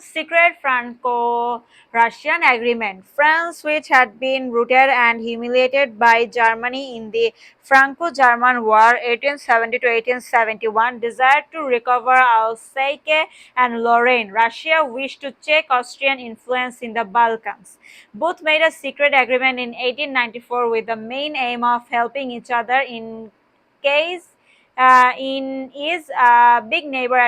Secret Franco-Russian agreement. France, which had been routed and humiliated by Germany in the Franco-German War 1870 to 1871, desired to recover Alsace and Lorraine. Russia wished to check Austrian influence in the Balkans. Both made a secret agreement in 1894 with the main aim of helping each other case in case a big neighbor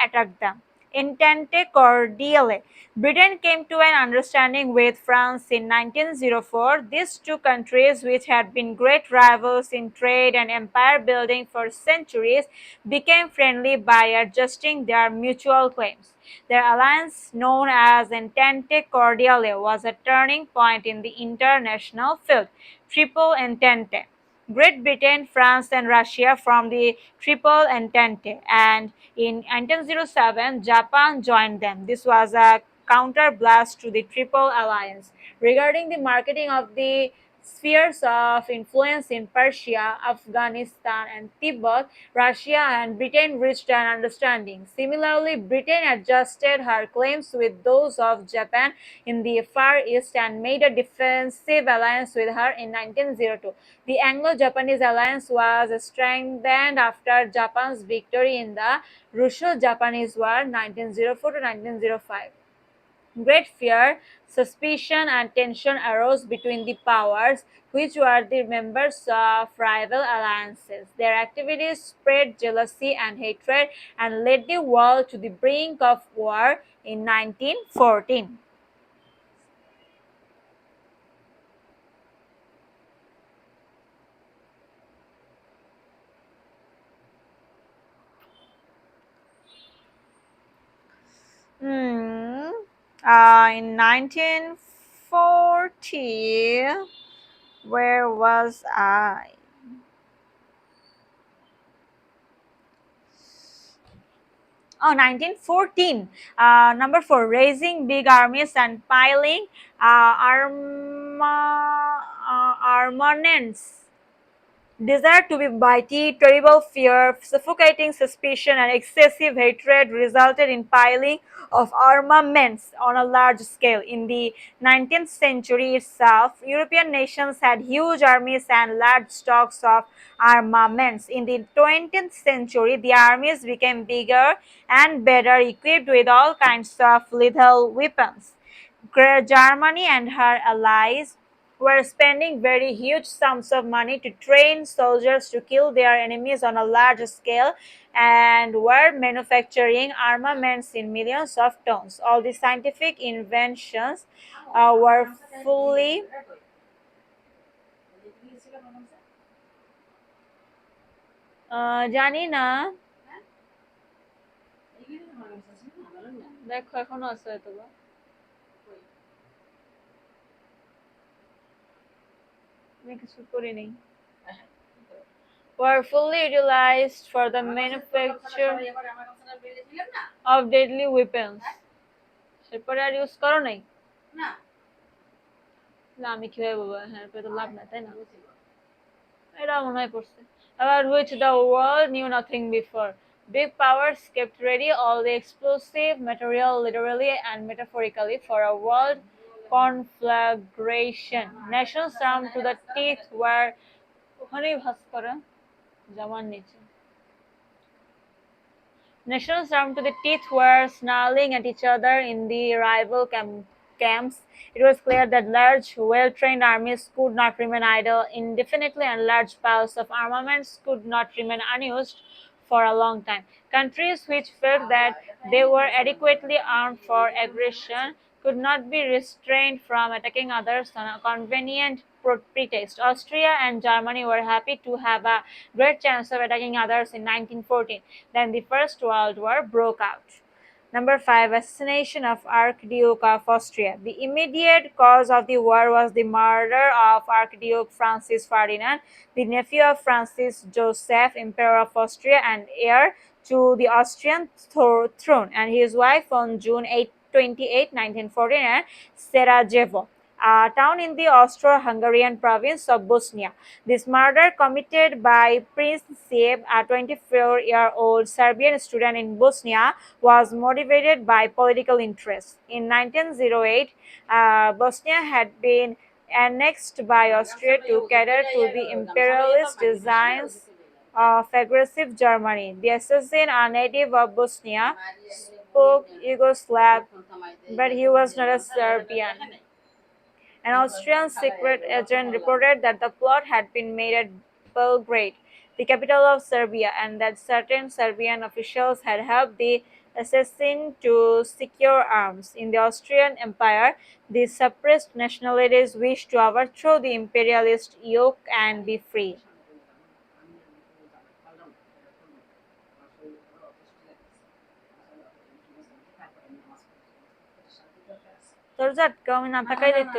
attacked them. Entente cordiale. Britain came to an understanding with France in 1904. These two countries, which had been great rivals in trade and empire building for centuries, became friendly by adjusting their mutual claims. Their alliance, known as Entente Cordiale, was a turning point in the international field. Triple Entente. Great Britain, France, and Russia formed the Triple Entente, and in 1907, Japan joined them. This was a counterblast to the Triple Alliance. Regarding the marketing of the spheres of influence in Persia, Afghanistan, and Tibet, Russia and Britain reached an understanding. Similarly, Britain adjusted her claims with those of Japan in the Far East and made a defensive alliance with her in 1902. The Anglo-Japanese alliance was strengthened after Japan's victory in the Russo-Japanese War 1904 to 1905. Great fear, suspicion, and tension arose between the powers, which were the members of rival alliances. Their activities spread jealousy and hatred and led the world to the brink of war in 1914. Hmm. In 1940, where was I? Oh, 1914. Number four, raising big armies and piling armaments. Desire to be mighty, terrible fear, suffocating suspicion, and excessive hatred resulted in piling of armaments on a large scale. In the 19th century itself, European nations had huge armies and large stocks of armaments. In the 20th century, the armies became bigger and better equipped with all kinds of lethal weapons. Germany and her allies were spending very huge sums of money to train soldiers to kill their enemies on a large scale and were manufacturing armaments in millions of tons. All the scientific inventions were fully জানি না দেখো এখনো আছে হয়তো বা আমি কিছু করিনি were fully utilized for the manufacture of deadly weapons. এরপরে আর ইউজ করো নাই না আমি কিভাবে বলবো হ্যাঁ এরপরে তো লাভ না তাই না এটা মনে হয় পড়ছে about which the world knew nothing before. Big powers kept ready all the explosive material literally and metaphorically for a world conflagration. Nations armed to the teeth were ওখানেই ভাস করা জামার নিচে Nations armed to the teeth were snarling at each other in the rival camps. It was clear that large, well-trained armies could not remain idle indefinitely, and large piles of armaments could not remain unused for a long time. Countries which felt that they were adequately armed for aggression could not be restrained from attacking others on a convenient pretext. Austria and Germany were happy to have a great chance of attacking others in 1914. Then the First World War broke out. Number five, assassination of Archduke of Austria. The immediate cause of the war was the murder of Archduke Francis Ferdinand, the nephew of Francis Joseph, Emperor of Austria and heir to the Austrian throne, and his wife on June 28, 1914 at Sarajevo. a town in the Austro-Hungarian province of Bosnia. This murder, committed by Prince Seb, a 24-year-old Serbian student in Bosnia, was motivated by political interest. In 1908, Bosnia had been annexed by Austria to cater to the imperialist designs of aggressive Germany. The assassin, a native of Bosnia, spoke Yugoslav, but he was not a Serbian. An Austrian secret agent reported that the plot had been made at Belgrade, the capital of Serbia, and that certain Serbian officials had helped the assassin to secure arms. In the Austrian Empire, the suppressed nationalities wished to overthrow the imperialist yoke and be free. তোর ঝাটকা আমি না থাকাই দেখতে